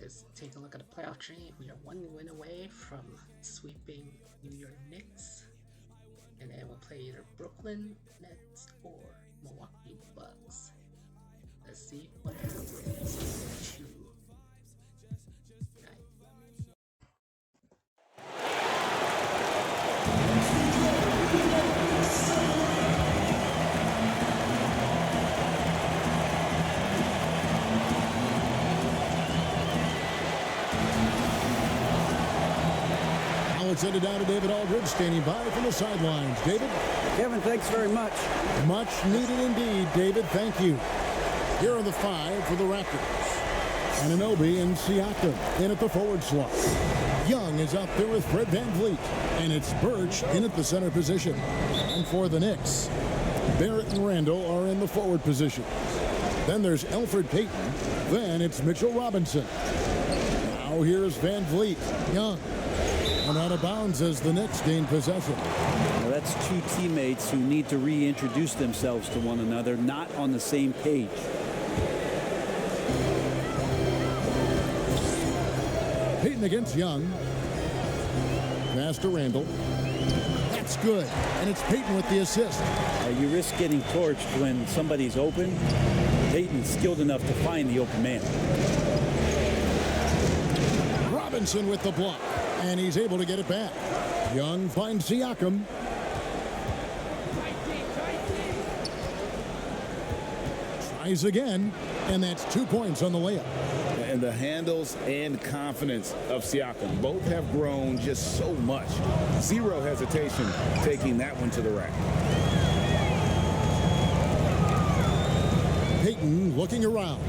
Let's take a look at the playoff tree. We are one win away from sweeping New York Knicks. And then we'll play either Brooklyn Nets or Milwaukee Bucks. Let's see what happens. Let's send it down to David Aldridge, standing by from the sidelines. David? Kevin, thanks very much. Much needed indeed, David. Thank you. Here are the five for the Raptors. Anunoby and Siakam in at the forward slot. Young is out there with Fred VanVleet. And it's Birch in at the center position. And for the Knicks, Barrett and Randall are in the forward position. Then there's Elfrid Payton. Then it's Mitchell Robinson. Now here's VanVleet. Young. And out of bounds as the Knicks gain possession. Well, that's two teammates who need to reintroduce themselves to one another, not on the same page. Payton against Young. Pass to Randall. That's good. And it's Payton with the assist. You risk getting torched when somebody's open. Payton's skilled enough to find the open man. Robinson with the block. And he's able to get it back. Young finds Siakam. Tries again. And that's 2 points on the layup. And the handles and confidence of Siakam. Both have grown just so much. Zero hesitation taking that one to the rack. Payton looking around.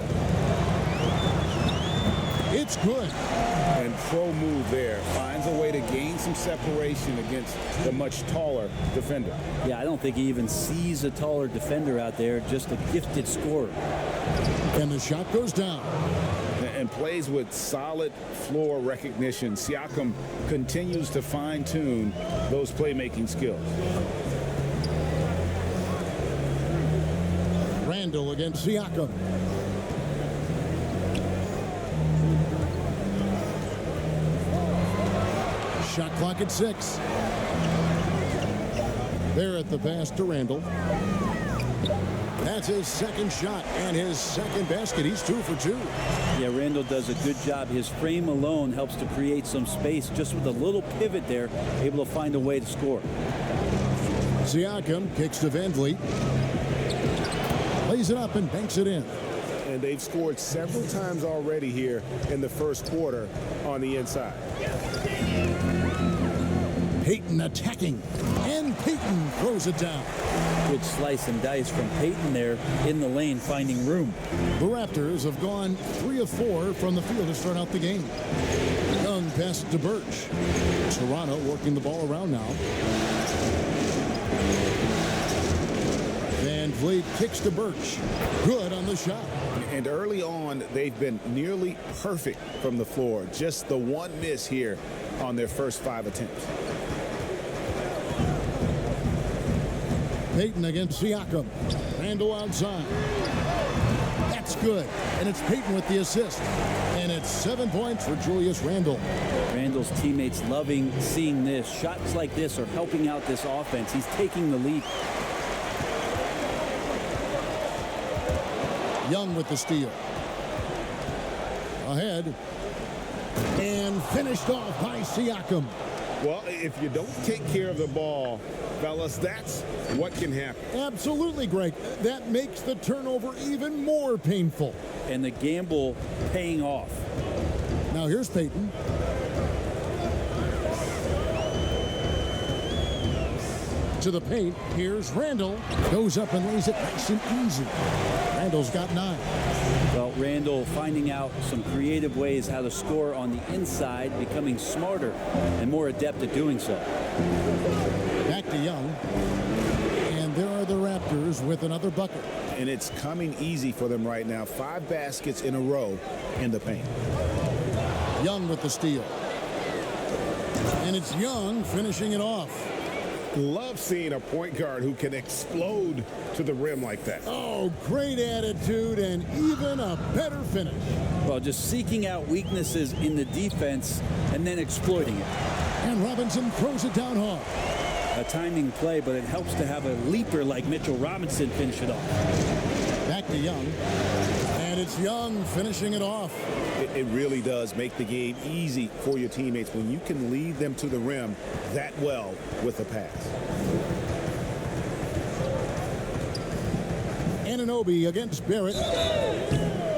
It's good. And pro move there. Finds a way to gain some separation against the much taller defender. Yeah, I don't think he even sees a taller defender out there, just a gifted scorer. And the shot goes down. And plays with solid floor recognition. Siakam continues to fine-tune those playmaking skills. Randall against Siakam. Shot clock at 6. There at the pass to Randall. That's his second shot and his second basket. He's 2 for 2. Yeah, Randall does a good job. His frame alone helps to create some space. Just with a little pivot there, able to find a way to score. Siakam kicks to VanVleet. Lays it up and banks it in. And they've scored several times already here in the first quarter on the inside. Payton attacking, and Payton throws it down. Good slice and dice from Payton there in the lane, finding room. The Raptors have gone 3 of 4 from the field to start out the game. Young pass to Birch. Toronto working the ball around now. VanVleet kicks to Birch. Good on the shot. And early on, they've been nearly perfect from the floor. Just the one miss here on their first 5 attempts. Payton against Siakam. Randall outside. That's good. And it's Payton with the assist. And it's 7 points for Julius Randall. Randall's teammates loving seeing this. Shots like this are helping out this offense. He's taking the lead. Young with the steal. Ahead. And finished off by Siakam. Well, if you don't take care of the ball, fellas, that's what can happen. Absolutely, Greg. That makes the turnover even more painful. And the gamble paying off. Now here's Payton. To the paint. Here's Randall. Goes up and lays it nice and easy. Randall's got 9. Well, Randall finding out some creative ways how to score on the inside, becoming smarter and more adept at doing so. Back to Young. And there are the Raptors with another bucket. And it's coming easy for them right now. 5 baskets in a row in the paint. Young with the steal. And it's Young finishing it off. Love seeing a point guard who can explode to the rim like that. Oh, great attitude and even a better finish. Well, just seeking out weaknesses in the defense and then exploiting it. And Robinson throws it down hard. A timing play, but it helps to have a leaper like Mitchell Robinson finish it off. Back to Young. And it's Young finishing it off. It really does make the game easy for your teammates when you can lead them to the rim that well with a pass. Anunoby against Barrett.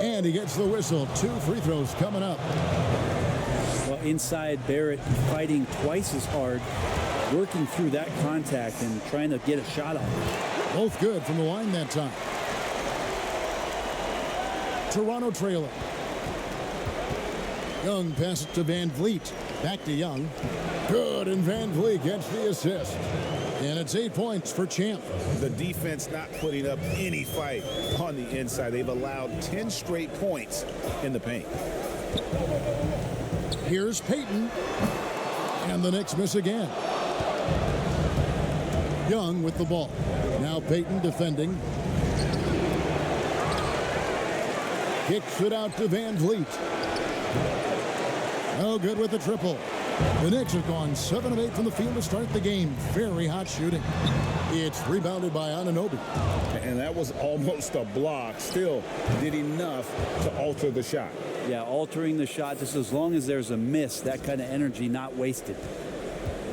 And he gets the whistle. 2 free throws coming up. Well, inside, Barrett fighting twice as hard, working through that contact and trying to get a shot off. Both good from the line that time. Toronto trailer. Young passes to Van Vliet. Back to Young. Good, and Van Vliet gets the assist. And it's 8 points for Champ. The defense not putting up any fight on the inside. They've allowed 10 straight points in the paint. Here's Payton. And the Knicks miss again. Young with the ball. Now Payton defending. Kicks it out to Van Vliet. No good with the triple. The Knicks have gone 7 of 8 from the field to start the game. Very hot shooting. It's rebounded by Anunoby. And that was almost a block. Still did enough to alter the shot. Yeah, altering the shot just as long as there's a miss, that kind of energy not wasted.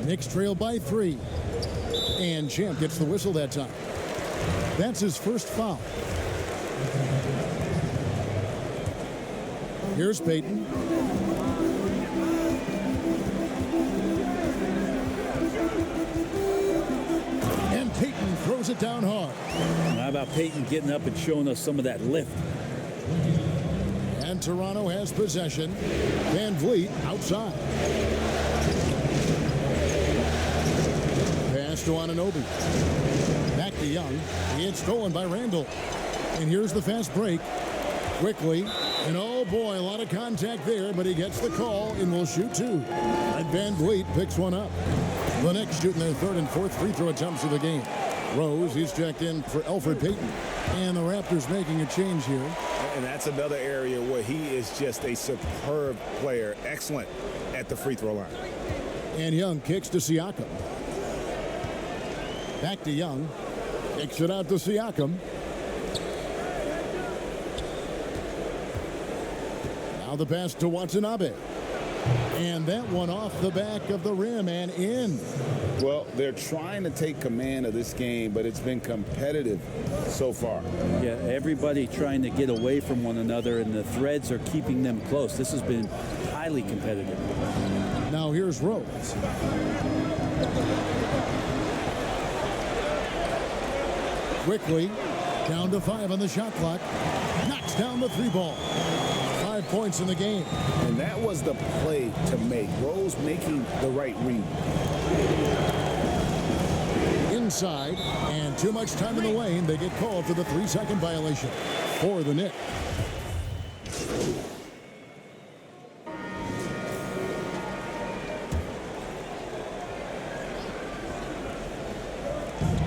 Knicks trail by 3. And Champ gets the whistle that time. That's his first foul. Here's Payton. And Payton throws it down hard. How about Payton getting up and showing us some of that lift? And Toronto has possession. Van Vliet outside. Pass to Anunoby. Back to Young. It's stolen by Randall. And here's the fast break. Quickly. And oh boy, a lot of contact there, but he gets the call and will shoot 2. And Van Vliet picks one up. The Knicks shooting their 3rd and 4th free throw attempts of the game. Rose, he's checked in for Elfrid Payton. And the Raptors making a change here. And that's another area where he is just a superb player. Excellent at the free throw line. And Young kicks to Siakam. Back to Young. Kicks it out to Siakam. Now the pass to Watanabe. And that one off the back of the rim and in. Well, they're trying to take command of this game, but it's been competitive so far. Yeah, everybody trying to get away from one another, and the threads are keeping them close. This has been highly competitive. Now here's Rose. Quickly, down to 5 on the shot clock. Knocks down the 3 ball. 5 points in the game. And that was the play to make. Rose making the right read. Inside, and too much time in the lane. They get called for the 3-second violation for the Knicks.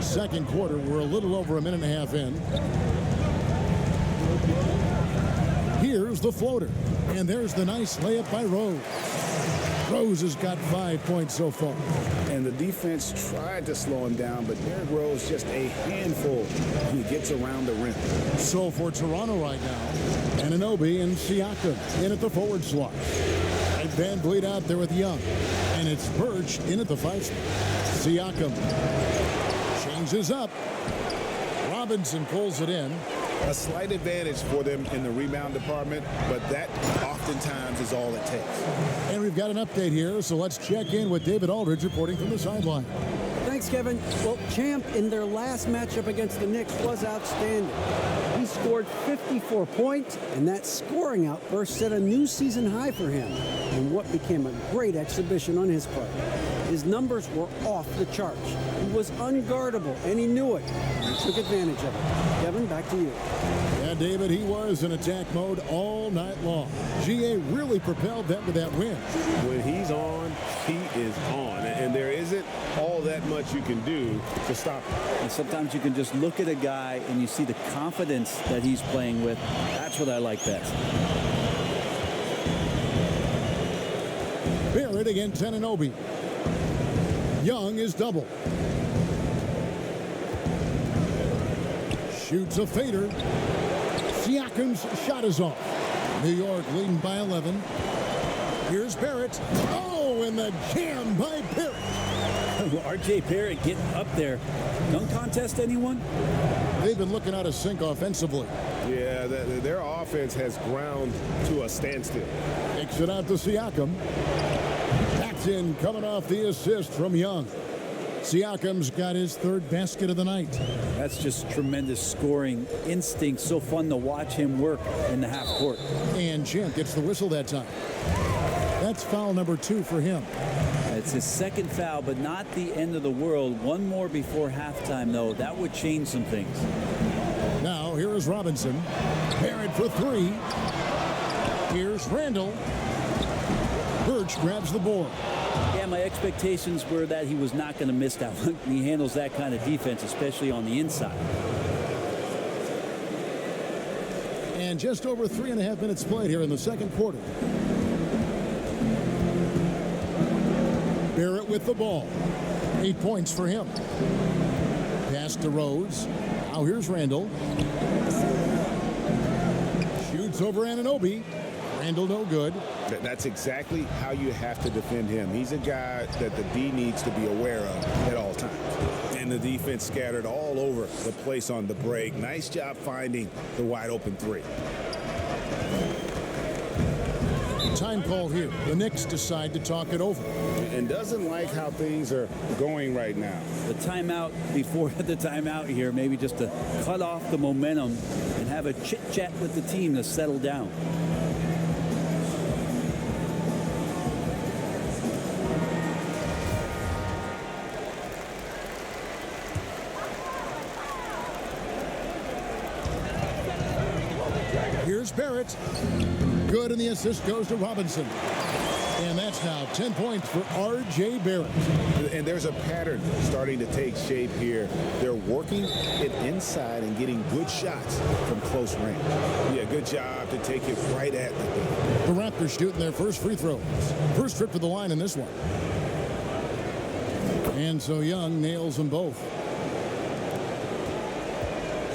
Second quarter, we're a little over a minute and a half in. Here's the floater, and there's the nice layup by Rose. Rose has got 5 points so far. And the defense tried to slow him down, but Derrick Rose just a handful when he gets around the rim. So for Toronto right now, Anunoby and Siakam in at the forward slot. And Van Vliet out there with Young. And it's Birch in at the 5 spot. Siakam changes up. Robinson pulls it in. A slight advantage for them in the rebound department, but that oftentimes is all it takes. And we've got an update here, so let's check in with David Aldridge reporting from the sideline. Thanks, Kevin. Well, Champ in their last matchup against the Knicks was outstanding. He scored 54 points, and that scoring outburst set a new season high for him in what became a great exhibition on his part. His numbers were off the charts. He was unguardable, and he knew it. He took advantage of it. Kevin, back to you. And David, he was in attack mode all night long. GA really propelled them to that win. When he's on, he is on. And there isn't all that much you can do to stop him. And sometimes you can just look at a guy and you see the confidence that he's playing with. That's what I like best. Barrett against Anunoby. Young is double. Shoots a fader. Siakam's shot is off. New York leading by 11. Here's Barrett. Oh, and the jam by Barrett. R.J. Barrett getting up there. Dunk contest, anyone? They've been looking out of sync offensively. Yeah, their offense has ground to a standstill. Kicks it out to Siakam. That's in, coming off the assist from Young. Siakam's got his third basket of the night. That's just tremendous scoring instinct. So fun to watch him work in the half court. And Champ gets the whistle that time. That's foul number 2 for him. It's his second foul, but not the end of the world. One more before halftime, though. That would change some things. Now, here is Robinson. Barrett for 3. Here's Randall. Birch grabs the board. Yeah, my expectations were that he was not going to miss that one. He handles that kind of defense, especially on the inside. And just over 3.5 minutes played here in the second quarter. Barrett with the ball. 8 points for him. Pass to Rose. Now here's Randall. Shoots over Anunoby. Randall no good. That's exactly how you have to defend him. He's a guy that the D needs to be aware of at all times. And the defense scattered all over the place on the break. Nice job finding the wide open 3. Time call here. The Knicks decide to talk it over. And doesn't like how things are going right now. The timeout before the timeout here, maybe just to cut off the momentum and have a chit-chat with the team to settle down. Here's Barrett. Good, and the assist goes to Robinson. And that's now 10 points for R.J. Barrett. And there's a pattern starting to take shape here. They're working it inside and getting good shots from close range. Yeah, good job to take it right at the thing. The Raptors shooting their first free throws. First trip to the line in this one. And so Young nails them both.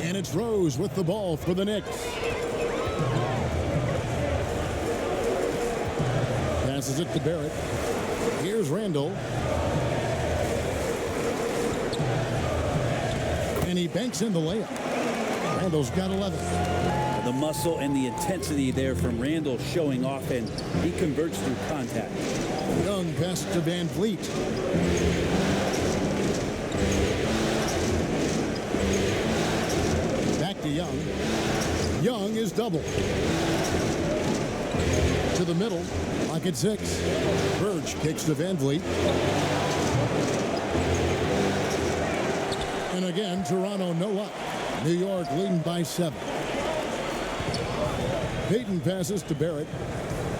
And it's Rose with the ball for the Knicks. Passes it to Barrett. Here's Randall. And he banks in the layup. Randall's got 11. The muscle and the intensity there from Randall showing off, and he converts through contact. Young passes to Van Vliet. Back to Young. Young is double. To the middle. Pocket 6. Birch kicks to Van Vliet. And again, Toronto no luck. New York leading by 7. Payton passes to Barrett.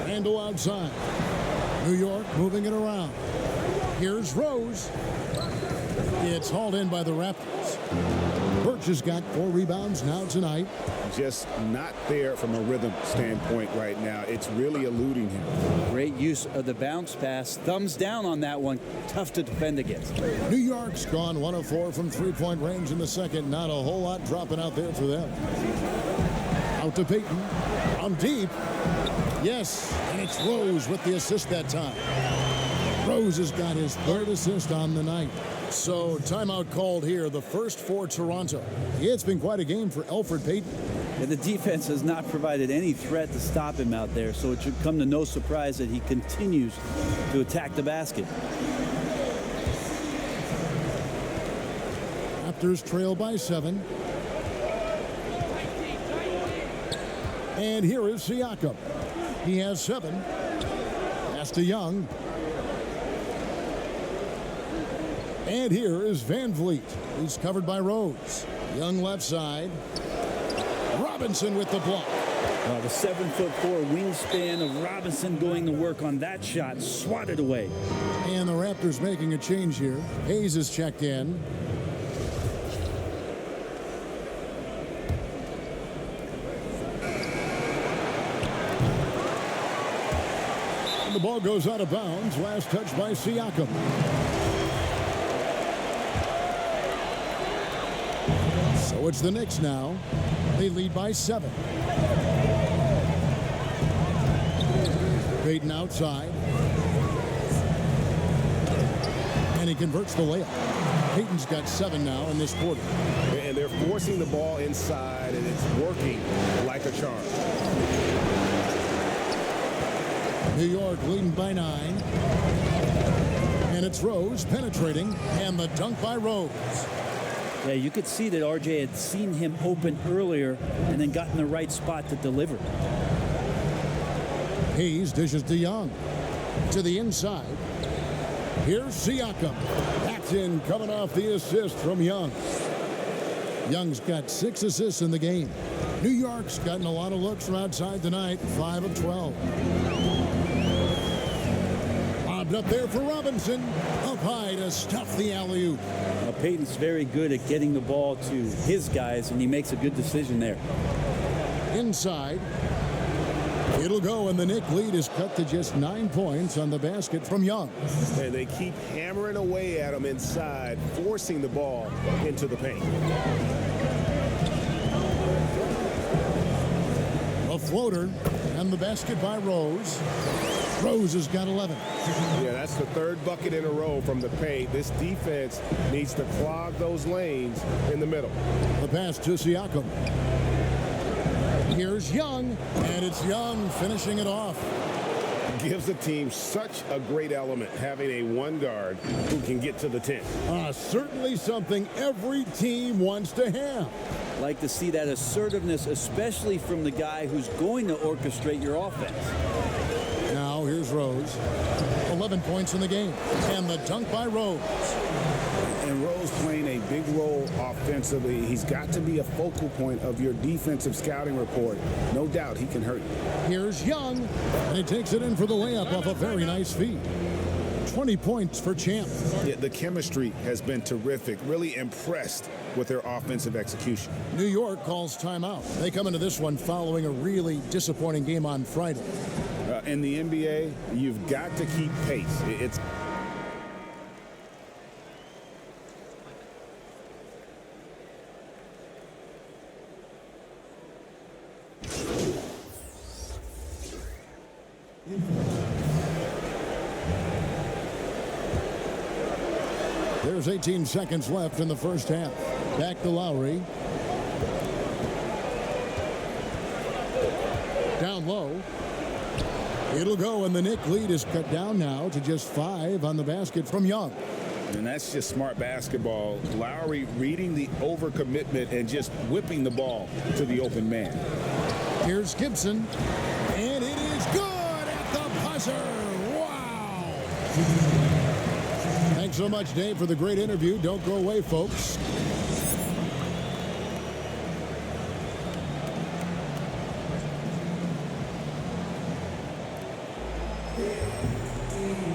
Randall outside. New York moving it around. Here's Rose. It's hauled in by the Raptors. Birch has got 4 rebounds now tonight. Just not there from a rhythm standpoint right now. It's really eluding him. Great use of the bounce pass. Thumbs down on that one. Tough to defend against. New York's gone 1 of 4 from 3-point range in the second. Not a whole lot dropping out there for them. Out to Payton. On deep. Yes, and it's Rose with the assist that time. Rose has got his 3rd assist on the night. So timeout called here, the first for Toronto. Yeah, it's been quite a game for Elfrid Payton. And the defense has not provided any threat to stop him out there, so it should come to no surprise that he continues to attack the basket. Raptors trail by 7. And here is Siakam. He has 7. Pass to Young. And here is Van Vliet. He's covered by Rose. Young left side. Robinson with the block. The 7'4" wingspan of Robinson going to work on that shot, swatted away. And the Raptors making a change here. Hayes is checked in. And the ball goes out of bounds. Last touch by Siakam. So it's the Knicks now. They lead by 7. Payton outside. And he converts the layup. Payton's got 7 now in this quarter. And they're forcing the ball inside, and it's working like a charm. New York leading by 9. And it's Rose penetrating, and the dunk by Rose. Yeah, you could see that RJ had seen him open earlier and then got in the right spot to deliver. Hayes dishes to Young. To the inside. Here's Siakam. That's in, coming off the assist from Young. Young's got 6 assists in the game. New York's gotten a lot of looks from outside tonight. 5 of 12. Bobbed up there for Robinson. Up high to stuff the alley-oop. Payton's very good at getting the ball to his guys, and he makes a good decision there. Inside. It'll go, and the Knick lead is cut to just 9 points on the basket from Young. And they keep hammering away at him inside, forcing the ball into the paint. A floater, and the basket by Rose. Rose has got 11. Yeah, that's the 3rd bucket in a row from the paint. This defense needs to clog those lanes in the middle. The pass to Siakam. Here's Young, and it's Young finishing it off. Gives the team such a great element, having a 1 guard who can get to the 10. Certainly something every team wants to have. Like to see that assertiveness, especially from the guy who's going to orchestrate your offense. Now here's Rose. 11 points in the game, and the dunk by Rose. And Rose playing a big role offensively. He's got to be a focal point of your defensive scouting report. No doubt he can hurt you. Here's Young, and he takes it in for the layup off a very nice feed. 20 points for Champ. Yeah, the chemistry has been terrific. Really impressed with their offensive execution. New York calls timeout. They come into this one following a really disappointing game on Friday. In the NBA, you've got to keep pace. It's There's 18 seconds left in the first half. Back to Lowry. Down low. It'll go, and the Knick lead is cut down now to just 5 on the basket from Young. And that's just smart basketball. Lowry reading the overcommitment and just whipping the ball to the open man. Here's Gibson, and it is good at the buzzer. Wow! Thanks so much, Dave, for the great interview. Don't go away, folks.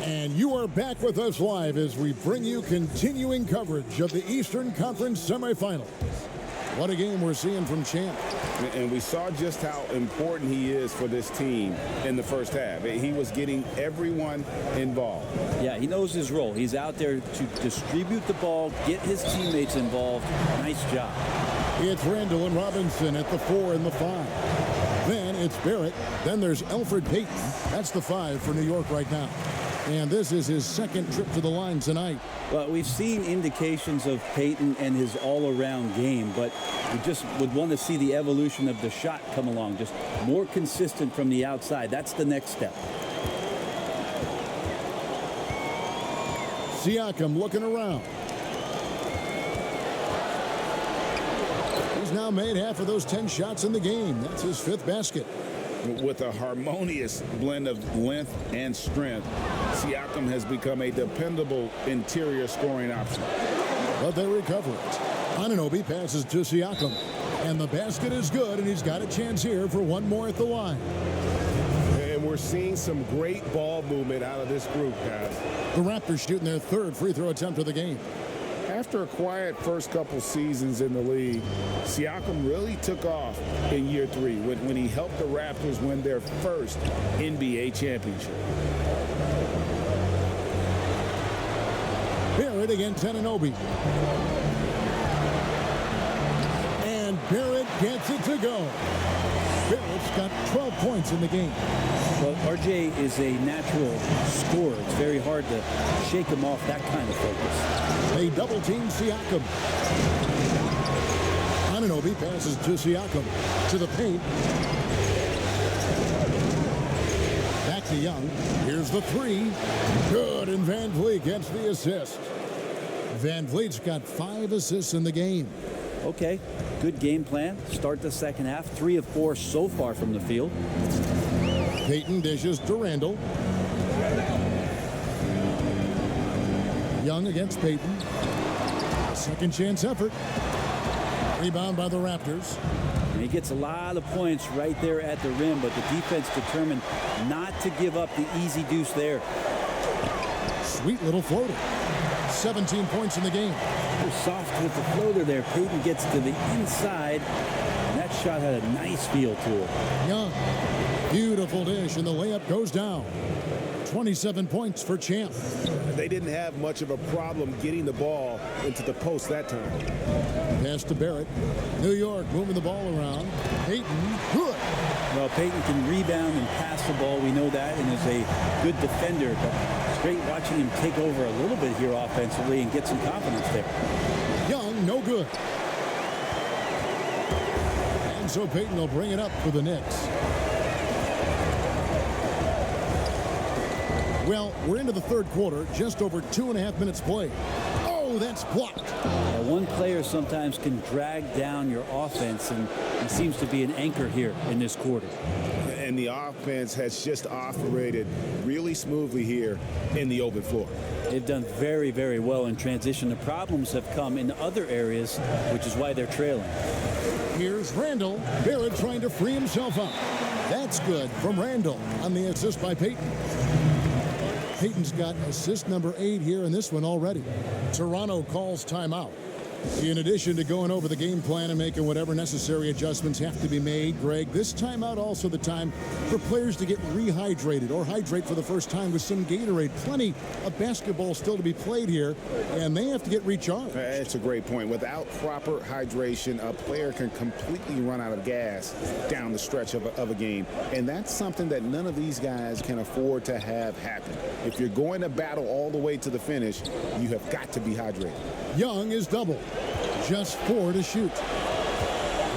And you are back with us live as we bring you continuing coverage of the Eastern Conference semifinals. What a game we're seeing from Champ. And we saw just how important he is for this team in the first half. He was getting everyone involved. Yeah, he knows his role. He's out there to distribute the ball, get his teammates involved. Nice job. It's Randall and Robinson at the 4 and the 5. Then it's Barrett. Then there's Elfrid Payton. That's the 5 for New York right now. And this is his second trip to the line tonight. Well, we've seen indications of Payton and his all-around game, but we just would want to see the evolution of the shot come along, just more consistent from the outside. That's the next step. Siakam looking around. He's now made half of those 10 shots in the game. That's his 5th basket. With a harmonious blend of length and strength, Siakam has become a dependable interior scoring option. But they recover it. Anunoby passes to Siakam. And the basket is good, and he's got a chance here for one more at the line. And we're seeing some great ball movement out of this group, guys. The Raptors shooting their third free throw attempt of the game. After a quiet first couple seasons in the league, Siakam really took off in year 3 when he helped the Raptors win their first NBA championship. Barrett against Anunoby. And Barrett gets it to go. Barrett's got 12 points in the game. Well, RJ is a natural scorer. It's very hard to shake him off that kind of focus. They double team Siakam. Anunoby passes to Siakam. To the paint. Back to Young. Here's the three. Good, and Van Vliet gets the assist. Van Vliet's got 5 assists in the game. Okay, good game plan. Start the second half. 3 of 4 so far from the field. Payton dishes to Randall. Young against Payton. Second chance effort. Rebound by the Raptors. And he gets a lot of points right there at the rim, but the defense determined not to give up the easy deuce there. Sweet little floater. 17 points in the game. Soft with the floater there. Payton gets to the inside. And that shot had a nice feel to it. Young. Beautiful dish, and the layup goes down. 27 points for Champ. They didn't have much of a problem getting the ball into the post that time. Pass to Barrett. New York moving the ball around. Payton, good. Well, Payton can rebound and pass the ball. We know that, and is a good defender. But it's great watching him take over a little bit here offensively and get some confidence there. Young, no good. And so Payton will bring it up for the Knicks. Well, we're into the third quarter, just over 2.5 minutes played. Oh, that's blocked. Now, one player sometimes can drag down your offense, and he seems to be an anchor here in this quarter. And the offense has just operated really smoothly here in the open floor. They've done very, very well in transition. The problems have come in other areas, which is why they're trailing. Here's Randall. Barrett trying to free himself up. That's good from Randall on the assist by Payton. Payton's got assist number 8 here in this one already. Toronto calls timeout. In addition to going over the game plan and making whatever necessary adjustments have to be made, Greg, this timeout also the time for players to get rehydrated or hydrate for the first time with some Gatorade. Plenty of basketball still to be played here, and they have to get recharged. That's a great point. Without proper hydration, a player can completely run out of gas down the stretch of a game, and that's something that none of these guys can afford to have happen. If you're going to battle all the way to the finish, you have got to be hydrated. Young is double. Just 4 to shoot.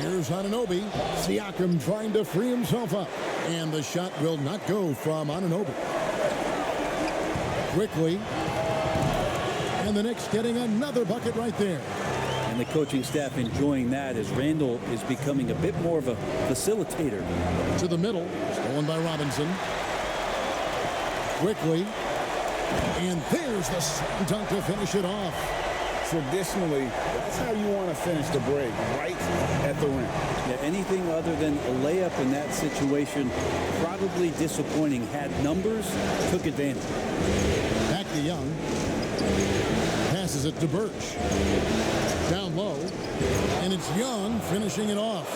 Here's Anunoby. Siakam trying to free himself up. And the shot will not go from Anunoby. Quickly. And the Knicks getting another bucket right there. And the coaching staff enjoying that as Randall is becoming a bit more of a facilitator. To the middle. Stolen by Robinson. Quickly. And there's the slam dunk to finish it off. Traditionally, that's how you want to finish the break, right at the rim. Yeah, anything other than a layup in that situation, probably disappointing. Had numbers, took advantage. Back to Young. Passes it to Birch. Down low. And it's Young finishing it off.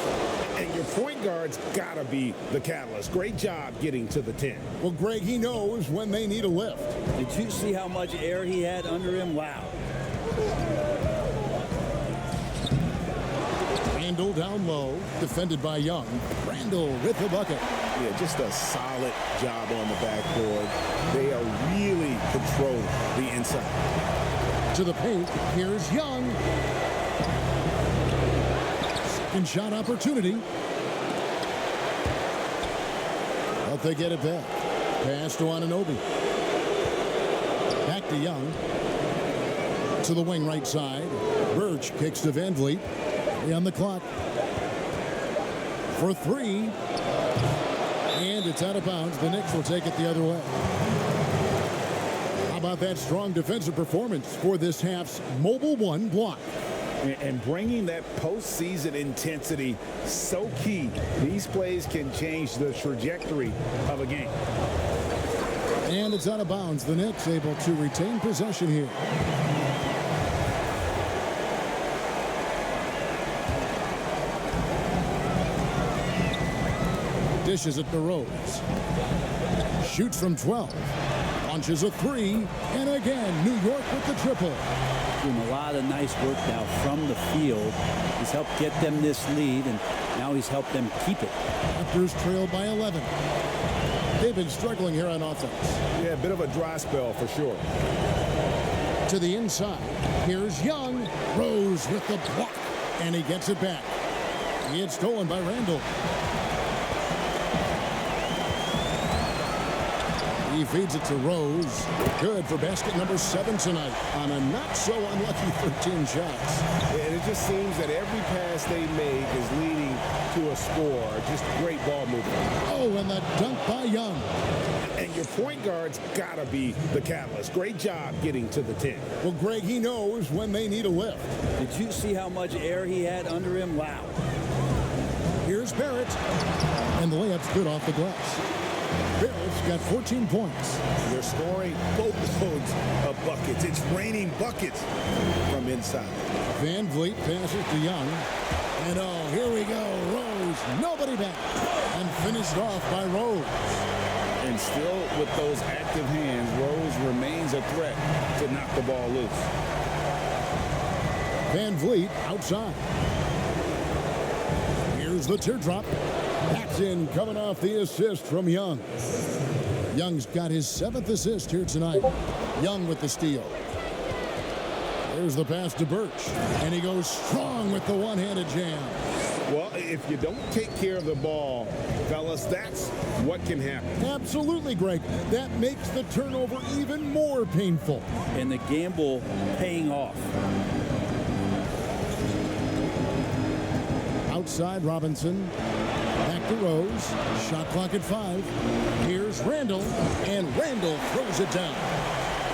And your point guard's got to be the catalyst. Great job getting to the 10. Well, Greg, he knows when they need a lift. Did you see how much air he had under him? Wow. Randall down low, defended by Young. Randall with the bucket. Yeah, just a solid job on the backboard. They are really controlling the inside. To the paint, here's Young. Second shot opportunity. But they get it back. Pass to Anunoby. Back to Young. To the wing right side. Birch kicks to Van Vliet. 3 on the clock. For 3. And it's out of bounds. The Knicks will take it the other way. How about that strong defensive performance for this half's Mobile One block? And bringing that postseason intensity, so key. These plays can change the trajectory of a game. And it's out of bounds. The Knicks able to retain possession here. Dishes it to Rose. Shoots from 12. Launches a three. And again, New York with the triple. Doing a lot of nice work now from the field. He's helped get them this lead, and now he's helped them keep it. Raptors trailed by 11. They've been struggling here on offense. Yeah, a bit of a dry spell for sure. To the inside. Here's Young. Rose with the block. And he gets it back. It's stolen by Randall. He feeds it to Rose. Good for basket number 7 tonight on a not-so-unlucky 13 shots. And it just seems that every pass they make is leading to a score. Just great ball movement. Oh, and the dunk by Young. And your point guard's got to be the catalyst. Great job getting to the 10. Well, Greg, he knows when they need a lift. Did you see how much air he had under him? Wow. Here's Barrett. And the layup's good off the glass. Barrett's got 14 points. They're scoring boatloads of buckets. It's raining buckets from inside. Van Vliet passes to Young. And oh, here we go. Rose, nobody back. And finished off by Rose. And still with those active hands, Rose remains a threat to knock the ball loose. Van Vliet outside. Here's the teardrop. That's in, coming off the assist from Young. Young's got his 7th assist here tonight. Young with the steal. There's the pass to Birch. And he goes strong with the one-handed jam. Well, if you don't take care of the ball, fellas, that's what can happen. Absolutely, Greg. That makes the turnover even more painful. And the gamble paying off. Outside Robinson. Back to Rose. Shot clock at 5. Here's Randall. And Randall throws it down.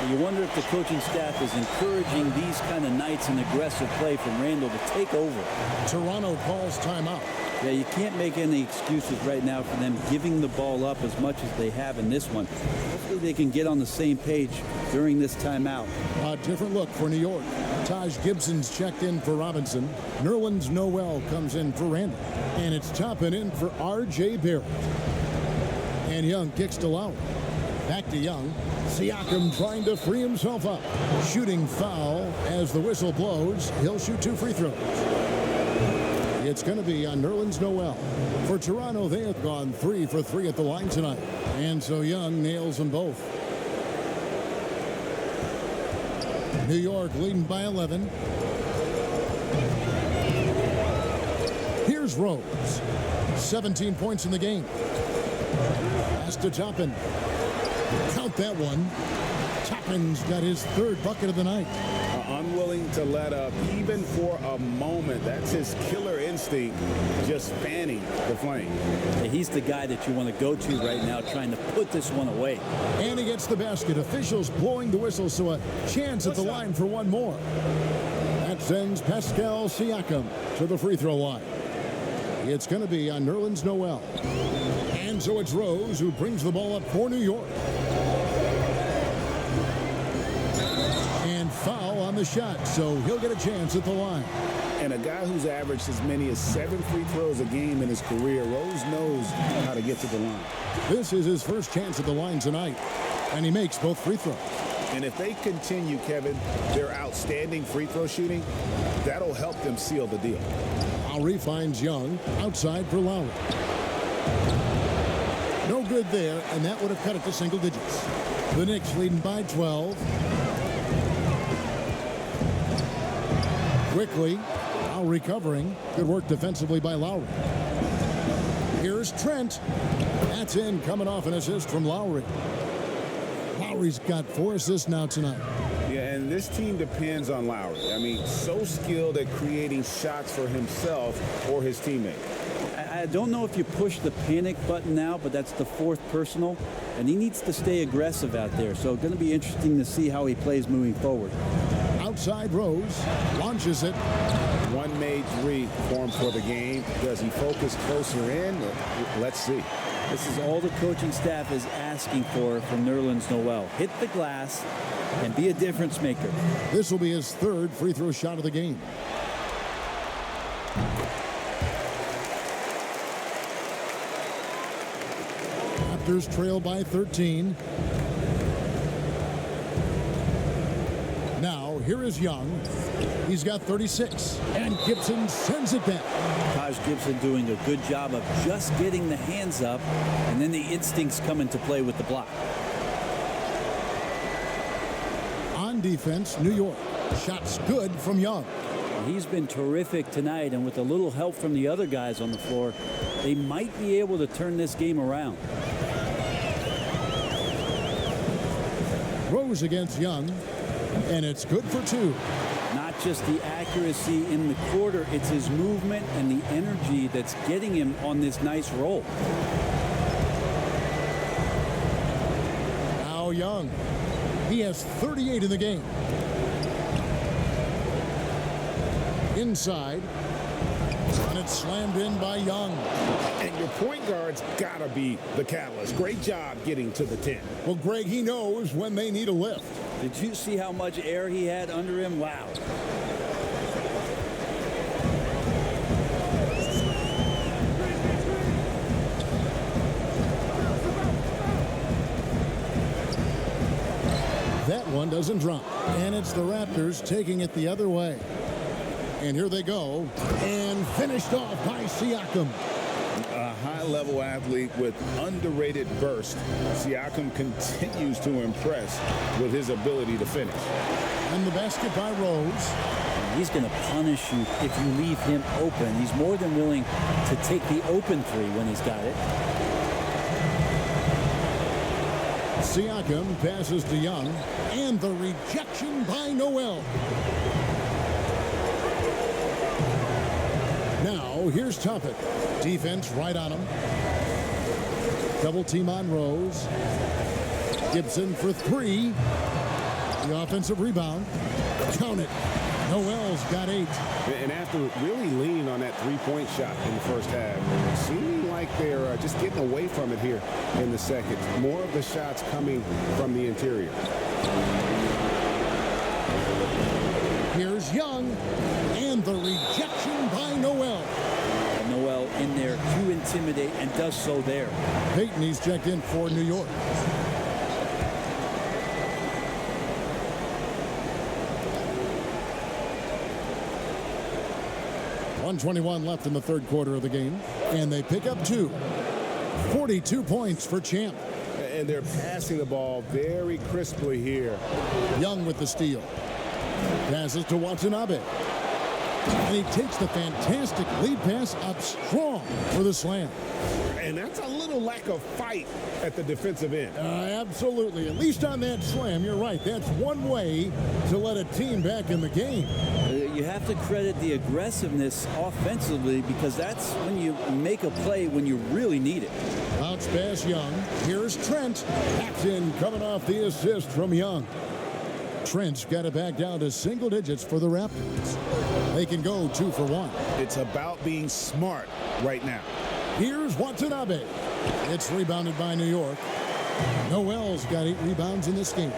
You wonder if the coaching staff is encouraging these kind of nights and aggressive play from Randall to take over. Toronto calls timeout. Yeah, you can't make any excuses right now for them giving the ball up as much as they have in this one. Hopefully they can get on the same page during this timeout. A different look for New York. Taj Gibson's checked in for Robinson. Nerlens Noel comes in for Randall. And it's Toppin in for R.J. Barrett. And Young kicks to Lowry. Back to Young. Siakam trying to free himself up. Shooting foul as the whistle blows. He'll shoot 2 free throws. It's going to be on Nerlens Noel. For Toronto, they have gone 3 for 3 at the line tonight. And so Young nails them both. New York leading by 11. Here's Rose. 17 points in the game. Pass to Toppin. Count that one. Toppin's got his 3rd bucket of the night. Unwilling to let up even for a moment. That's his killer instinct, just fanning the flame. Yeah, he's the guy that you want to go to right now trying to put this one away. And he gets the basket. Officials blowing the whistle, so a chance at the line for one more. That sends Pascal Siakam to the free throw line. It's going to be on Nerlens Noel. And so it's Rose who brings the ball up for New York. And foul on the shot, so he'll get a chance at the line. And a guy who's averaged as many as 7 free throws a game in his career, Rose knows how to get to the line. This is his first chance at the line tonight, and he makes both free throws. And if they continue, Kevin, their outstanding free throw shooting, that'll help them seal the deal. Lowry finds Young outside for Lowry. No good there, and that would have cut it to single digits. The Knicks leading by 12. Quickly, Lowry covering. Good work defensively by Lowry. Here's Trent. That's in, coming off an assist from Lowry. Lowry's got 4 assists now tonight. Yeah, and this team depends on Lowry. I mean, so skilled at creating shots for himself or his teammate. I don't know if you push the panic button now, but that's the 4th personal, and he needs to stay aggressive out there. So it's going to be interesting to see how he plays moving forward. outside Rose. Launches it. One made three formed for the game. Does he focus closer in? Let's see. This is all the coaching staff is asking for from Nerlens Noel. Hit the glass and be a difference maker. This will be his third free throw shot of the game. Raptors trail by 13. Now, here is Young. He's got 36, and Gibson sends it back. Taj Gibson doing a good job of just getting the hands up, and then the instincts come into play with the block. On defense, New York. Shots good from Young. He's been terrific tonight, and with a little help from the other guys on the floor, they might be able to turn this game around. Rose against Young, and it's good for two. Not just the accuracy in the quarter, it's his movement and the energy that's getting him on this nice roll. Now Young. He has 38 in the game. Inside. And it's slammed in by Young. And your point guard's got to be the catalyst. Great job getting to the 10. Well, Greg, he knows when they need a lift. Did you see how much air he had under him? Wow. That one doesn't drop. And it's the Raptors taking it the other way. And here they go. And finished off by Siakam. A high-level athlete with underrated burst. Siakam continues to impress with his ability to finish. And the basket by Rose. He's going to punish you if you leave him open. He's more than willing to take the open three when he's got it. Siakam passes to Young. And the rejection by Noel. Now, here's Toppin. Defense right on him. Double team on Rose. Gibson for three. The offensive rebound. Count it. Noel's got 8. And after really leaning on that three-point shot in the first half, seeming like they're just getting away from it here in the second. More of the shots coming from the interior. Here's Young. And the rejection by Noel. Noel in there to intimidate and does so there. Payton, he's checked in for New York. .121 left in the third quarter of the game. And they pick up 2. 42 points for Champ. And they're passing the ball very crisply here. Young with the steal. Passes to Watanabe. And he takes the fantastic lead pass up strong for the slam. And that's a little lack of fight at the defensive end. Absolutely. At least on that slam, you're right. That's one way to let a team back in the game. You have to credit the aggressiveness offensively because that's when you make a play when you really need it. Bounce pass Young. Here's Trent. Paxton coming off the assist from Young. Trent's got it back down to single digits for the Raptors. They can go 2 for 1. It's about being smart right now. Here's Watanabe. It's rebounded by New York. Noel's got 8 rebounds in this game.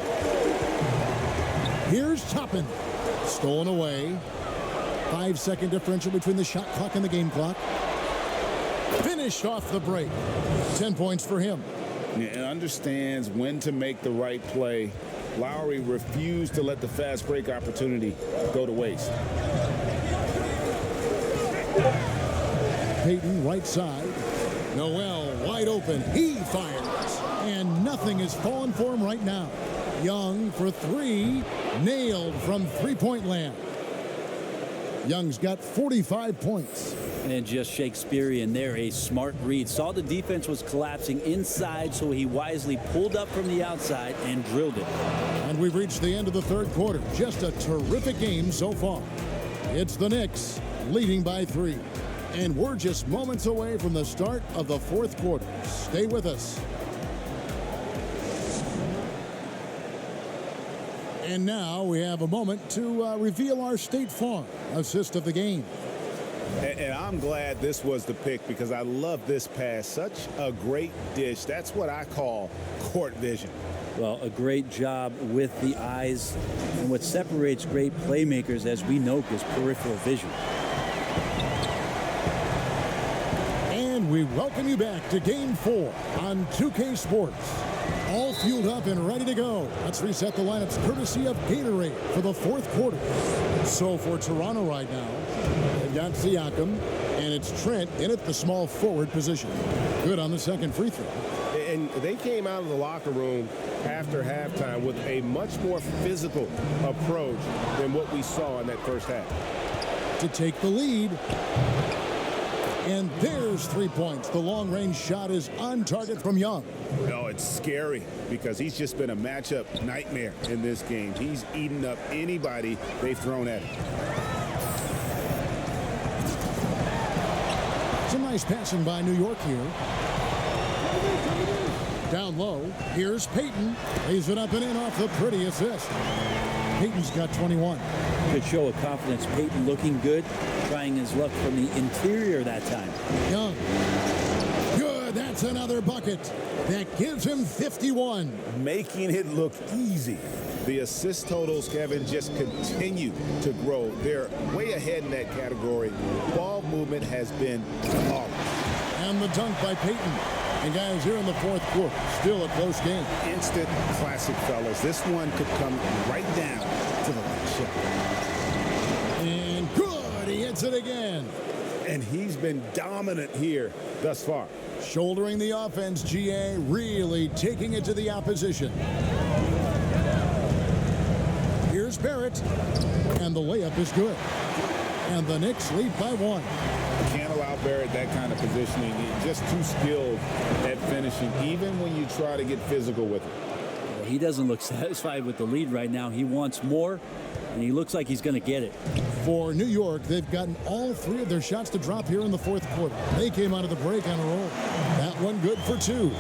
Here's Toppin. Stolen away. 5-second differential between the shot clock and the game clock. Finished off the break. 10 points for him. And understands when to make the right play. Lowry refused to let the fast break opportunity go to waste. Payton right side. Noel wide open. He fires. And nothing is falling for him right now. Young for 3. Nailed from three-point land. Young's got 45 points. And just Shakespearean there, a smart read. Saw the defense was collapsing inside, so he wisely pulled up from the outside and drilled it. And we've reached the end of the third quarter. Just a terrific game so far. It's the Knicks leading by 3. And we're just moments away from the start of the fourth quarter. Stay with us. And now we have a moment to reveal our State Farm assist of the game. And I'm glad this was the pick because I love this pass. Such a great dish. That's what I call court vision. Well, a great job with the eyes. And what separates great playmakers, as we know, is peripheral vision. And we welcome you back to Game 4 on 2K Sports. All fueled up and ready to go. Let's reset the lineups courtesy of Gatorade for the fourth quarter. So for Toronto right now, they've got Siakam, and it's Trent in at the small forward position. Good on the second free throw. And they came out of the locker room after halftime with a much more physical approach than what we saw in that first half. To take the lead. And there's 3 points. The long-range shot is on target from Young. No, it's scary because he's just been a matchup nightmare in this game. He's eaten up anybody they've thrown at him. Some nice passing by New York here. Down low, here's Payton. Lays it up and in off the pretty assist. Payton's got 21. Good show of confidence. Payton looking good, trying his luck from the interior that time. Young. Good, that's another bucket. That gives him 51. Making it look easy. The assist totals, Kevin, just continue to grow. They're way ahead in that category. Ball movement has been awesome. And the dunk by Payton. And guys, here in the fourth quarter, still a close game. Instant classic, fellas. This one could come right down to the last shot. And good, he hits it again. And he's been dominant here thus far. Shouldering the offense, GA, really taking it to the opposition. Here's Barrett, and the layup is good. And the Knicks lead by 1. Can't allow Barrett that kind of positioning. He's just too skilled at finishing, even when you try to get physical with him. He doesn't look satisfied with the lead right now. He wants more, and he looks like he's going to get it. For New York, they've gotten all 3 of their shots to drop here in the fourth quarter. They came out of the break on a roll. That one good for 2.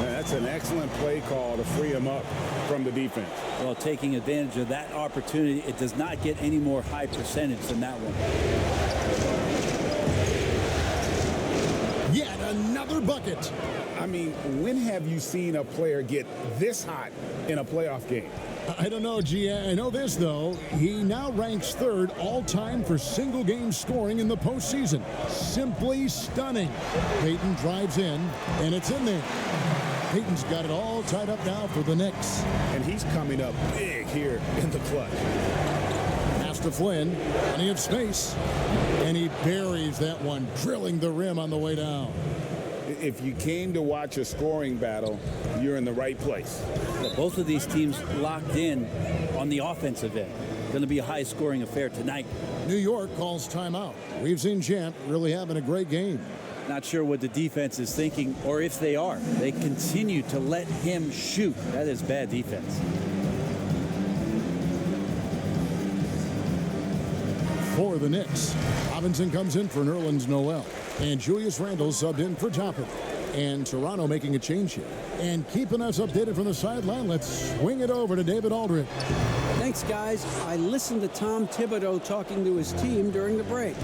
That's an excellent play call to free him up from the defense. Well, taking advantage of that opportunity, it does not get any more high percentage than that one. Yet another bucket. I mean, when have you seen a player get this hot in a playoff game? I don't know, GA. I know this, though. He now ranks 3rd all-time for single-game scoring in the postseason. Simply stunning. Payton drives in, and it's in there. Payton's got it all tied up now for the Knicks. And he's coming up big here in the clutch. Pass to Flynn, plenty of space. And he buries that one, drilling the rim on the way down. If you came to watch a scoring battle, you're in the right place. Well, both of these teams locked in on the offensive end. Going to be a high-scoring affair tonight. New York calls timeout. We've seen Champ really having a great game. Not sure what the defense is thinking, or if they are. They continue to let him shoot. That is bad defense. For the Knicks, Robinson comes in for Nerlens Noel. And Julius Randle subbed in for Toppin. And Toronto making a change here. And keeping us updated from the sideline, let's swing it over to David Aldridge. Thanks, guys. I listened to Tom Thibodeau talking to his team during the break.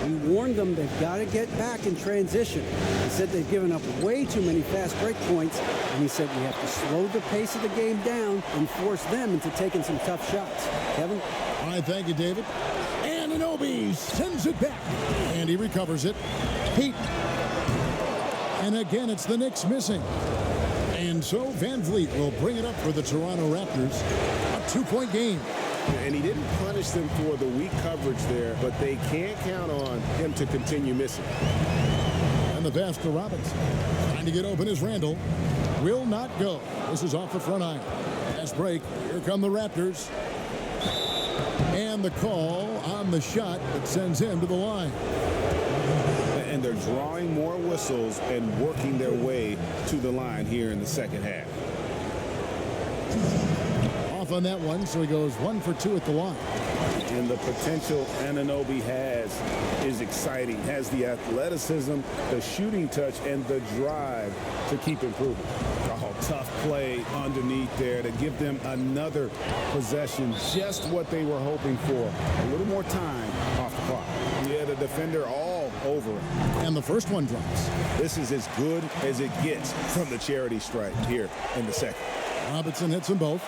He warned them they've got to get back in transition. He said they've given up way too many fast break points, and he said we have to slow the pace of the game down and force them into taking some tough shots. Kevin? All right, thank you, David. And Anunoby sends it back, and he recovers it. Payton. And again, it's the Knicks missing. And so Van Vliet will bring it up for the Toronto Raptors. A 2-point game. And he didn't punish them for the weak coverage there, but they can't count on him to continue missing. And the pass to Robinson. Trying to get open is Randall. Will not go. This is off the front iron. Fast break. Here come the Raptors. And the call on the shot that sends him to the line. And they're drawing more whistles and working their way to the line here in the second half. Off on that one, so he goes 1 for 2 at the line. And the potential Anunoby has is exciting. Has the athleticism, the shooting touch, and the drive to keep improving. Oh, tough play underneath there to give them another possession, just what they were hoping for. A little more time off the clock. Yeah, the defender all over it. And the first one drops. This is as good as it gets from the charity stripe here in the second. Robinson hits them both.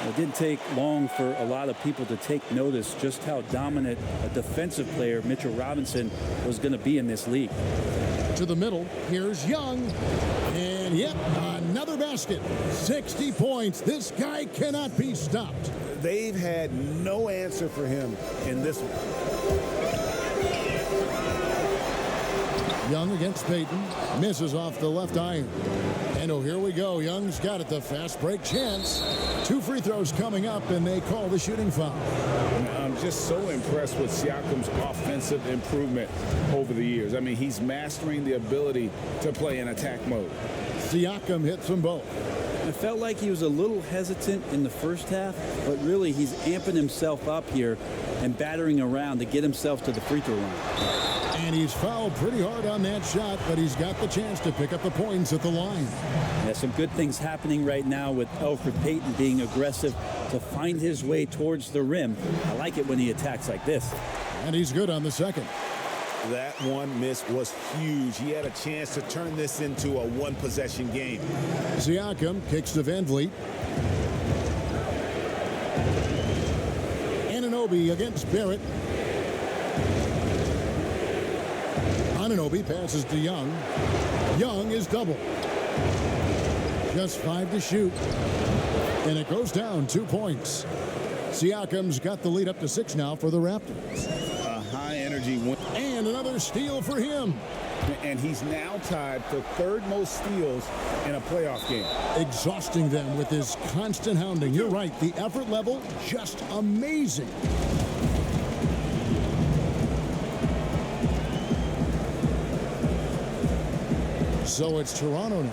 It didn't take long for a lot of people to take notice just how dominant a defensive player Mitchell Robinson was going to be in this league. To the middle, here's Young. And yep, another basket. 60 points. This guy cannot be stopped. They've had no answer for him in this one. Young against Payton. Misses off the left iron. And oh, here we go. Young's got it. The fast break chance. 2 free throws coming up, and they call the shooting foul. I'm just so impressed with Siakam's offensive improvement over the years. I mean, he's mastering the ability to play in attack mode. Siakam hits them both. It felt like he was a little hesitant in the first half, but really he's amping himself up here and battering around to get himself to the free throw line. And he's fouled pretty hard on that shot, but he's got the chance to pick up the points at the line. Yeah, some good things happening right now with Elfrid Payton being aggressive to find his way towards the rim. I like it when he attacks like this. And he's good on the second. That one miss was huge. He had a chance to turn this into a one-possession game. Siakam kicks to Van Vliet. Anunoby against Barrett. Anunoby passes to Young. Young is double. Just 5 to shoot. And it goes down 2 points. Siakam's got the lead up to 6 now for the Raptors. A high-energy win. And another steal for him. And he's now tied for 3rd most steals in a playoff game. Exhausting them with his constant hounding. You're right. The effort level, just amazing. So it's Toronto now.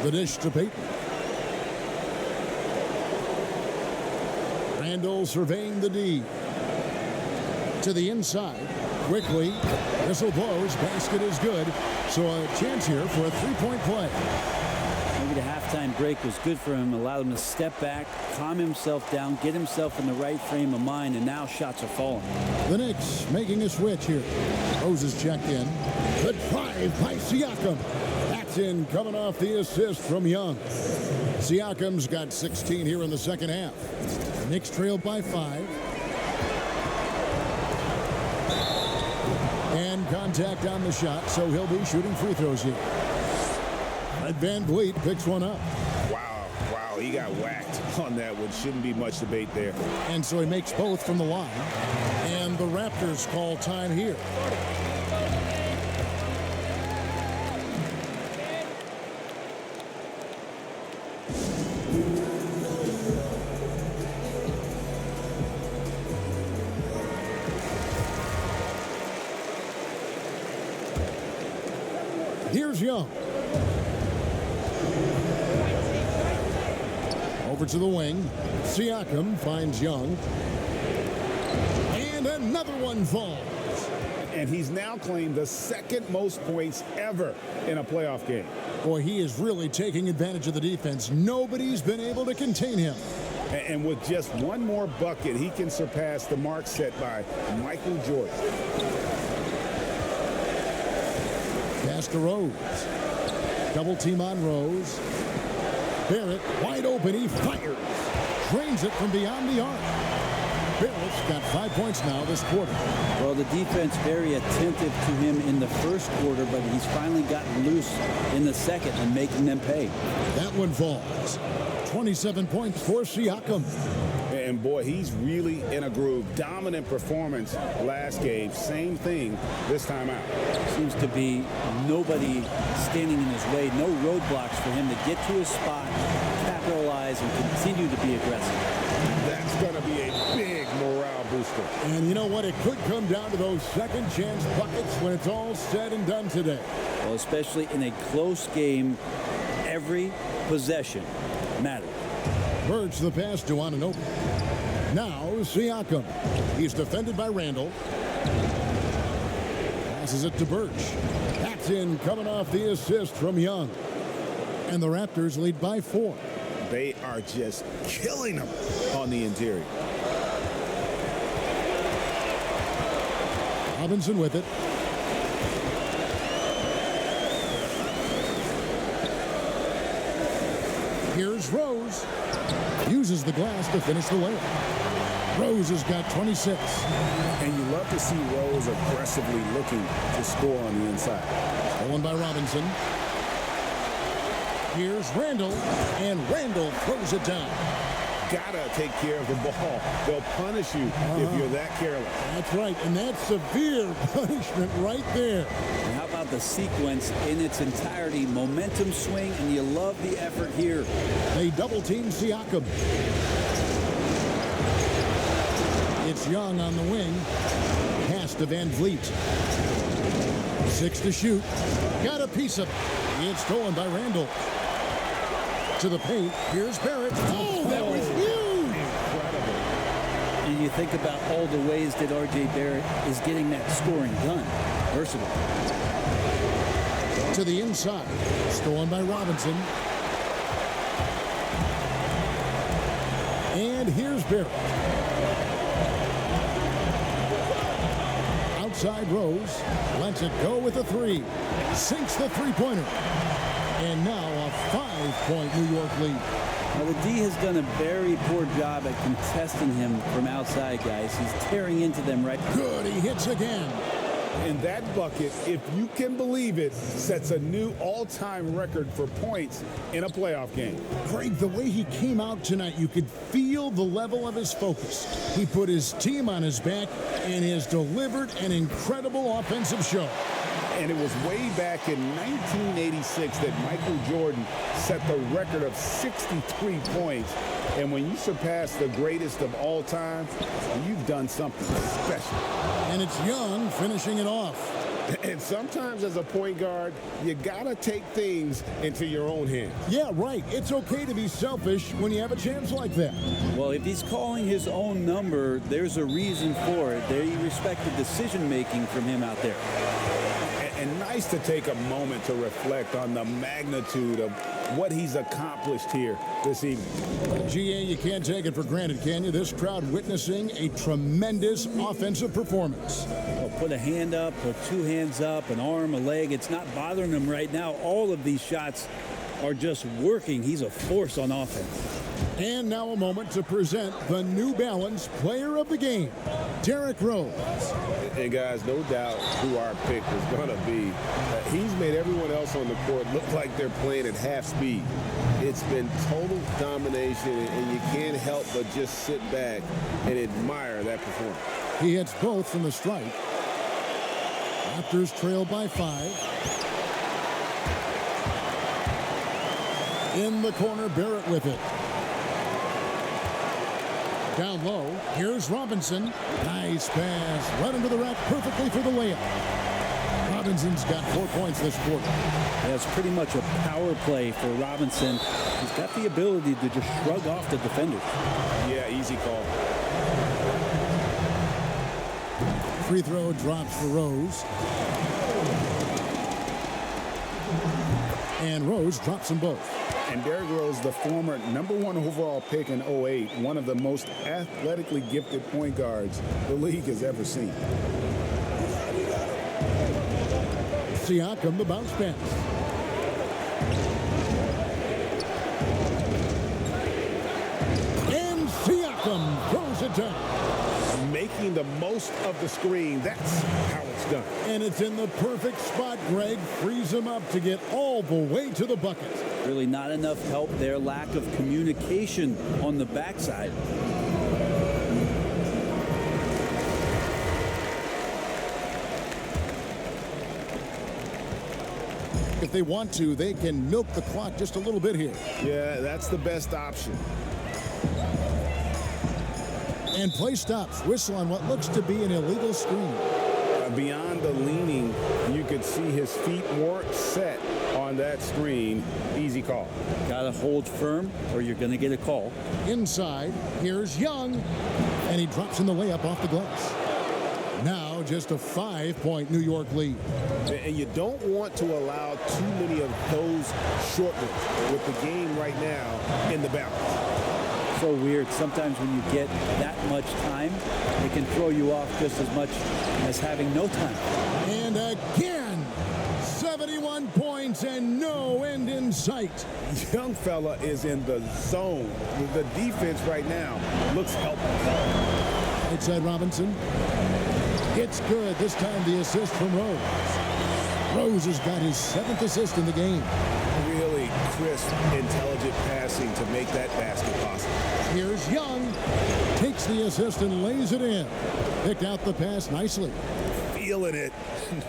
The dish to Payton. Randall surveying the D. To the inside. Quickly. Whistle blows. Basket is good. So a chance here for a 3-point play. Maybe the halftime break was good for him. Allowed him to step back, calm himself down, get himself in the right frame of mind, and now shots are falling. The Knicks making a switch here. Rose is checked in. The drive by Siakam. That's in, coming off the assist from Young. Siakam's got 16 here in the second half. The Knicks trailed by 5. And contact on the shot, so he'll be shooting free throws here. Van Vliet picks one up. Wow, he got whacked on that one. Shouldn't be much debate there. And so he makes both from the line. And the Raptors call time here. Here's Young. Over to the wing. Siakam finds Young. And another one falls. And he's now claimed the 2nd most points ever in a playoff game. Boy, he is really taking advantage of the defense. Nobody's been able to contain him. And with just one more bucket, he can surpass the mark set by Michael Jordan. Pass to Rose. Double team on Rose. Barrett wide open. He fires. Drains it from beyond the arc. Barrett's got 5 points now this quarter. Well, the defense very attentive to him in the first quarter, but he's finally gotten loose in the second and making them pay. That one falls. 27 points for Siakam. And boy, he's really in a groove. Dominant performance last game. Same thing this time out. Seems to be nobody standing in his way. No roadblocks for him to get to his spot, capitalize, and continue to be aggressive. That's going to be a big morale booster. And you know what? It could come down to those second chance buckets when it's all said and done today. Well, especially in a close game, every possession matters. Birds the pass to Anunoby. Now Siakam. He's defended by Randall. Passes it to Birch. That's in, coming off the assist from Young. And the Raptors lead by 4. They are just killing them on the interior. Robinson with it. Here's Rose. Uses the glass to finish the layup. Rose has got 26. And you love to see Rose aggressively looking to score on the inside. Stolen by Robinson. Here's Randall, and Randall throws it down. Gotta take care of the ball. They'll punish you if you're that careless. That's right, and that's severe punishment right there. And how about the sequence in its entirety? Momentum swing, and you love the effort here. They double-team Siakam. It's Young on the wing. Pass to Van Vliet. 6 to shoot. Got a piece of it. It's stolen by Randall. To the paint. Here's Barrett. Oh, that was huge. Incredible. And you think about all the ways that R.J. Barrett is getting that scoring done. Versatile. To the inside. Stolen by Robinson. And here's Barrett. Outside Rose. Lets it go with a 3. Sinks the three-pointer. And now a 5-point New York lead. Now, the D has done a very poor job at contesting him from outside, guys. He's tearing into them right. Good, he hits again. And that bucket, if you can believe it, sets a new all-time record for points in a playoff game. Craig, the way he came out tonight, you could feel the level of his focus. He put his team on his back and has delivered an incredible offensive show. And it was way back in 1986 that Michael Jordan set the record of 63 points. And when you surpass the greatest of all time, you've done something special. And it's Young finishing it off. And sometimes as a point guard, you gotta take things into your own hands. Yeah, right. It's okay to be selfish when you have a chance like that. Well, if he's calling his own number, there's a reason for it. They respect the decision-making from him out there. And nice to take a moment to reflect on the magnitude of what he's accomplished here this evening. GA, you can't take it for granted, can you? This crowd witnessing a tremendous offensive performance. Well, put a hand up, put 2 hands up, an arm, a leg. It's not bothering him right now. All of these shots are just working. He's a force on offense. And now a moment to present the New Balance Player of the Game, Derrick Rose. And guys, no doubt who our pick is going to be. He's made everyone else on the court look like they're playing at half speed. It's been total domination, and you can't help but just sit back and admire that performance. He hits both from the stripe. Raptors trail by 5. In the corner, Barrett with it. Down low, here's Robinson. Nice pass, right into the rack, perfectly for the layup. Robinson's got 4 points this quarter. That's pretty much a power play for Robinson. He's got the ability to just shrug off the defenders. Yeah, easy call. Free throw drops for Rose. And Rose drops them both. And Derrick Rose, the former #1 overall pick in 2008, one of the most athletically gifted point guards the league has ever seen. Siakam, the bounce pass. And Siakam throws it down. Making the most of the screen, that's how it's done. And it's in the perfect spot, Greg. Frees him up to get all the way to the bucket. Really not enough help there. Lack of communication on the backside. If they want to, they can milk the clock just a little bit here. Yeah, that's the best option. And play stops. Whistle on what looks to be an illegal screen. Beyond the leaning, you could see his feet weren't set on that screen. Easy call. Gotta hold firm or you're gonna get a call. Inside, here's Young. And he drops in the layup off the glass. Now just a 5-point New York lead. And you don't want to allow too many of those short ones with the game right now in the balance. So weird. Sometimes when you get that much time, it can throw you off just as much as having no time. And again, 71 points and no end in sight. Young fella is in the zone. The defense right now looks helpless. Right side Robinson. It's good. This time the assist from Rose. Rose has got his 7th assist in the game. Really crisp, intelligent passing to make that basket possible. Here's Young. Takes the assist and lays it in. Picked out the pass nicely. Feeling it.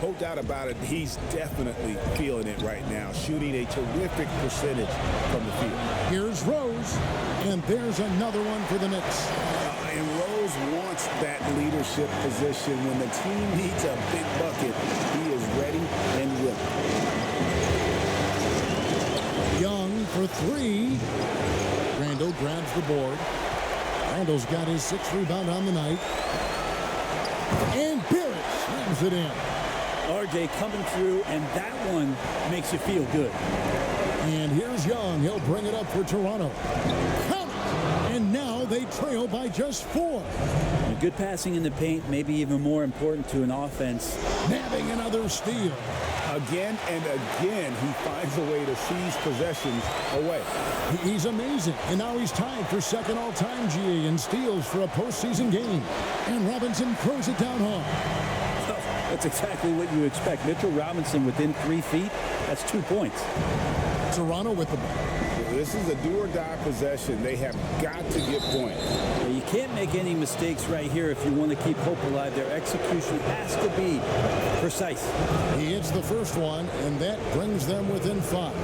No doubt about it. He's definitely feeling it right now. Shooting a terrific percentage from the field. Here's Rose. And there's another one for the Knicks. And Rose wants that leadership position. When the team needs a big bucket, he is ready and willing. Young for 3. Randall grabs the board. Randall's got his 6th rebound on the night. And Barrett slams it in. RJ coming through, and that one makes you feel good. And here's Young. He'll bring it up for Toronto. Count it! And now they trail by just 4. And good passing in the paint, maybe even more important to an offense. Nabbing another steal. Again and again, he finds a way to seize possessions away. He's amazing. And now he's tied for 2nd all-time GA in steals for a postseason game. And Robinson throws it down hard. That's exactly what you expect. Mitchell Robinson within 3 feet, that's 2 points. Toronto with the ball. This is a do-or-die possession. They have got to get points. You can't make any mistakes right here if you want to keep hope alive. Their execution has to be precise. He hits the first one, and that brings them within 5.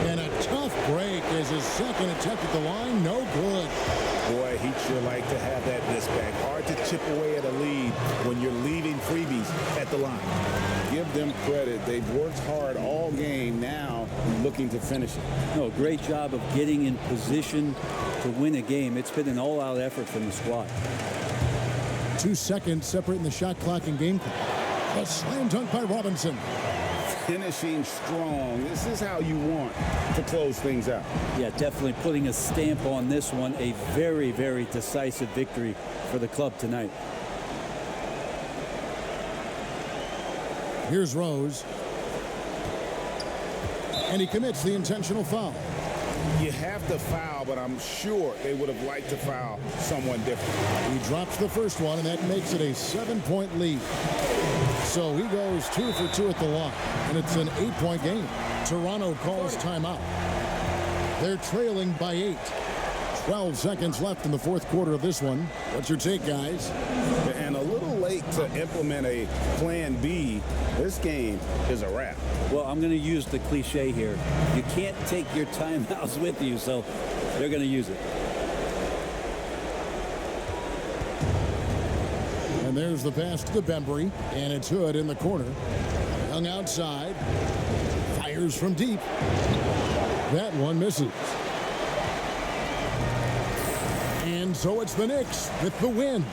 And a tough break as his 2nd attempt at the line, no good. Boy, he'd sure like to have that miss back. Hard to chip away at a lead when you're leaving freebies at the line. Give them credit. They've worked hard all game, now looking to finish it. No, great job of getting in position to win a game. It's been an all-out effort from the squad. 2 seconds separating the shot clock and game clock. A slam dunk by Robinson. Finishing strong. This is how you want to close things out. Yeah, definitely putting a stamp on this one. A very, very decisive victory for the club tonight. Here's Rose. And he commits the intentional foul. You have to foul, but I'm sure they would have liked to foul someone different. He drops the first one, and that makes it a 7-point lead. So he goes 2 for 2 at the line, and it's an 8-point game. Toronto calls timeout. They're trailing by 8. 12 seconds left in the 4th quarter of this one. What's your take, guys? And a little late to implement a plan B. This game is a wrap. Well, I'm going to use the cliche here. You can't take your timeouts with you, so they're going to use it. And there's the pass to Bembry, and it's Hood in the corner. Young outside. Fires from deep. That one misses. And so it's the Knicks with the win.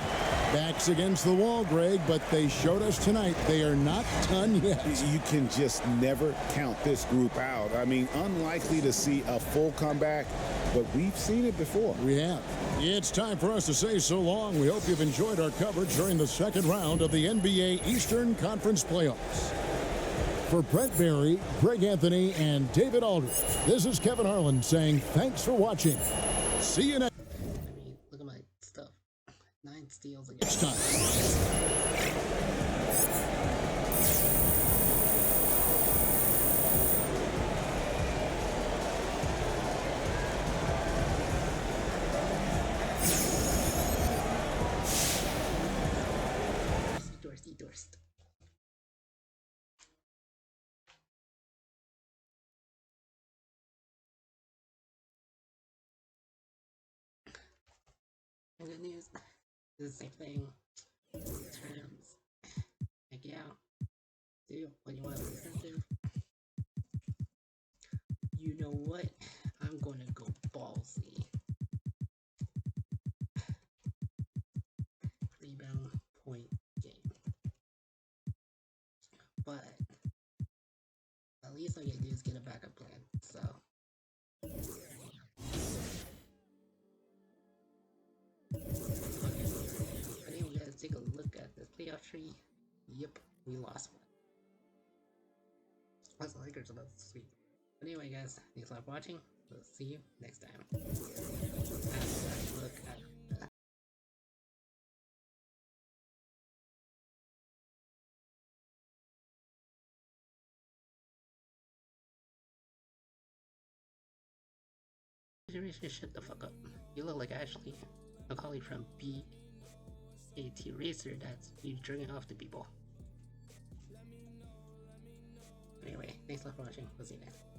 Backs against the wall, Greg, but they showed us tonight they are not done yet. You can just never count this group out. I mean, unlikely to see a full comeback, but we've seen it before. We have. It's time for us to say so long. We hope you've enjoyed our coverage during the 2nd round of the NBA Eastern Conference Playoffs. For Brent Berry, Greg Anthony, and David Aldridge, this is Kevin Harlan saying thanks for watching. See you next Look at my stuff. 9 steals again. time. Dorst. Good news. It's the same thing. Terms. Check it out. Do what you want to listen to. You know what? I'm gonna go ballsy. Rebound point game. least all you do is get a backup plan. So. Anyway, guys, take a look at this playoff tree. Yep, we lost one. That's the Lakers about to sweep. Anyway, guys, thanks a lot for watching. We'll see you next time. Look at seriously, shut the fuck up. You look like Ashley, a colleague from BAT Racer that's you jerking off to people. Anyway, thanks a lot for watching. We'll see you next time.